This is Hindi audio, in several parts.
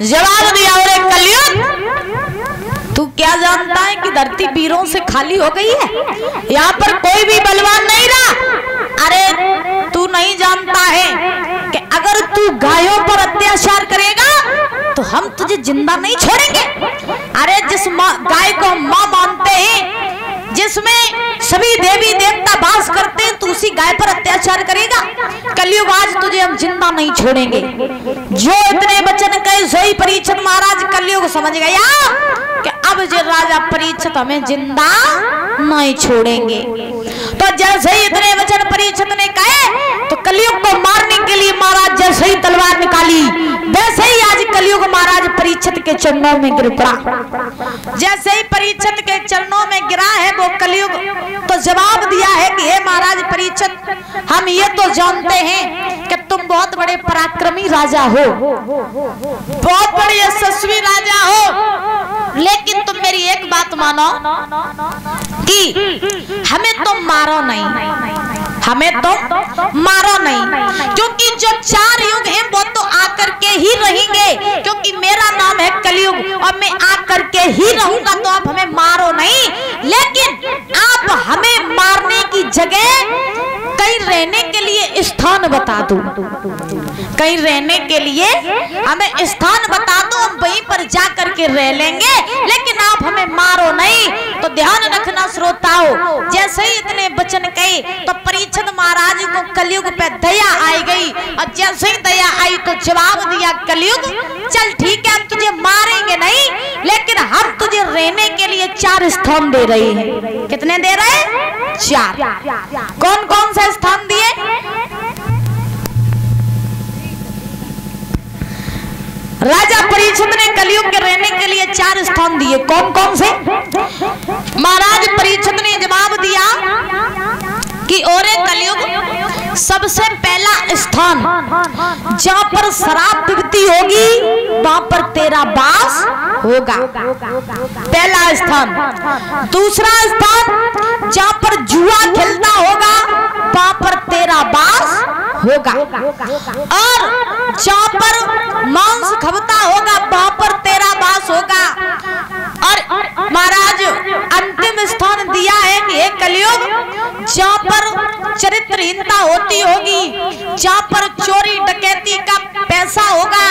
जवाब दिया, अरे कलयुग तू क्या जानता है कि धरती वीरों से खाली हो गई है, यहाँ पर कोई भी बलवान नहीं रहा। अरे तू नहीं जानता है कि अगर तू गायों पर अत्याचार करेगा तो हम तुझे जिंदा नहीं छोड़ेंगे। अरे जिस गाय को हम माँ मानते हैं, जिसमें सभी देवी देवता वास करते हैं, तो उसी गाय पर अत्याचार करेगा। कलयुग आज तुझे हम जिंदा नहीं छोड़ेंगे। जो इतने वचन कहे सोई परीक्षित महाराज कलयुग समझ गया कि अब जो राजा परीक्षित हमें जिंदा नहीं छोड़ेंगे। तो जैसे ही इतने वचन परीक्षित ने कहे तो कलयुग को मारने के लिए महाराज जैसे ही तलवार निकाली, वैसे ही आज कलयुग महाराज परीक्षित के चरणों में गिर पड़ा। जैसे ही परीक्षित के चरणों में गिरा है वो कलयुग तो जवाब दिया है कि हे महाराज परीक्षित, हम ये तो जानते हैं कि तुम बहुत बड़े पराक्रमी राजा हो, बहुत बड़े यशस्वी राजा हो, लेकिन तुम मेरी एक बात मानो कि हमें तुम मारो नहीं, हमें तो मारो नहीं, क्योंकि जो 4 युग हैं वो तो आकर के ही रहेंगे, क्योंकि मेरा नाम है कलयुग और मैं आकर के ही रहूंगा। तो आप हमें मारो नहीं, लेकिन आप हमें मारने की जगह कहीं रहने के लिए स्थान बता दो, कहीं रहने के लिए हमें स्थान बता दो, हम वहीं पर जा करके रह लेंगे, लेकिन आप हमें मारो नहीं। तो ध्यान रखना श्रोताओ, जैसे ही इतने वचन कहे तो परीक्षित महाराज को कलयुग पे दया आई गई, और जैसे ही दया आई तो जवाब दिया कलयुग, चल ठीक है हम तुझे मारेंगे नहीं, लेकिन हम तुझे रहने के लिए 4 स्थान दे रहे हैं। कितने दे रहे हैं? 4। कौन कौन से स्थान दिए? राजा परीक्षित ने कलयुग के रहने के लिए 4 स्थान दिए। कौन कौन से? महाराज परीक्षित ने जवाब दिया कि ओरे कलयुग, सबसे पहला स्थान जहाँ पर शराब पीती होगी वहां पर तेरा वास होगा, पहला स्थान। दूसरा स्थान जहाँ पर जुआ खेलता होगा वहां पर तेरा वास होगा, और जहाँ पर मांस खबता होगा वहां पर तेरा वास होगा। और महाराज अंतिम स्थान दिया है कि हे कलयुग, जहाँ पर चरित्रहीनता होती होगी, जहाँ पर चोरी डकैती का पैसा होगा,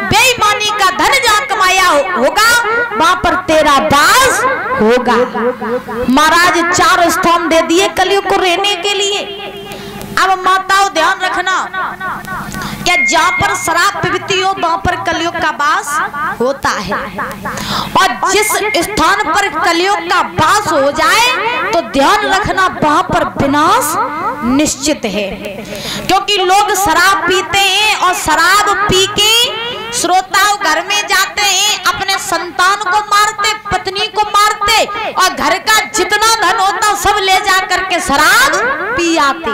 बेईमानी का धन जहाँ कमाया होगा वहां पर तेरा वास होगा। महाराज 4 स्थान दे दिए कलयुग को रहने के लिए। अब माताओं ध्यान रखना, क्या जहाँ पर शराब पीती हो वहां पर कलयुग का वास होता है, और जिस स्थान पर कलयुग का वास हो जाए तो ध्यान रखना वहां पर विनाश निश्चित है। क्योंकि लोग शराब पीते हैं और शराब पी के श्रोताओं घर में जाते हैं, अपने संतान को मारते, पत्नी को मारते, और घर का जितना धन होता सब ले जा करके शराब पी आते।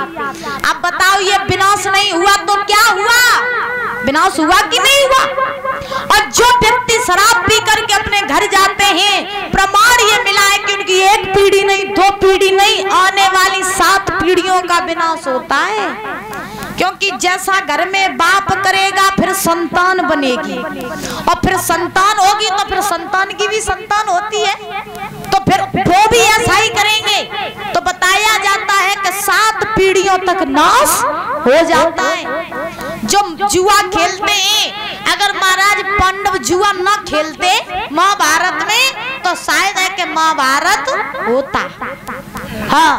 अब बताओ ये विनाश नहीं हुआ तो क्या हुआ? विनाश हुआ कि नहीं हुआ? और जो व्यक्ति शराब पी करके अपने घर जाते हैं, प्रमाण ये मिला है कि उनकी 1 पीढ़ी नहीं, 2 पीढ़ी नहीं, आने वाली 7 पीढ़ियों का विनाश होता है। क्योंकि जैसा घर में बाप करेगा फिर संतान बनेगी, और फिर संतान होगी तो फिर संतान की भी संतान होती है, तो फिर वो भी ऐसा ही करेंगे। तो बताया जाता है कि 7 पीढ़ियों तक नाश हो जाता है। जो जुआ खेलते हैं, अगर महाराज पांडव जुआ न खेलते महाभारत में तो शायद है कि महाभारत होता। हाँ,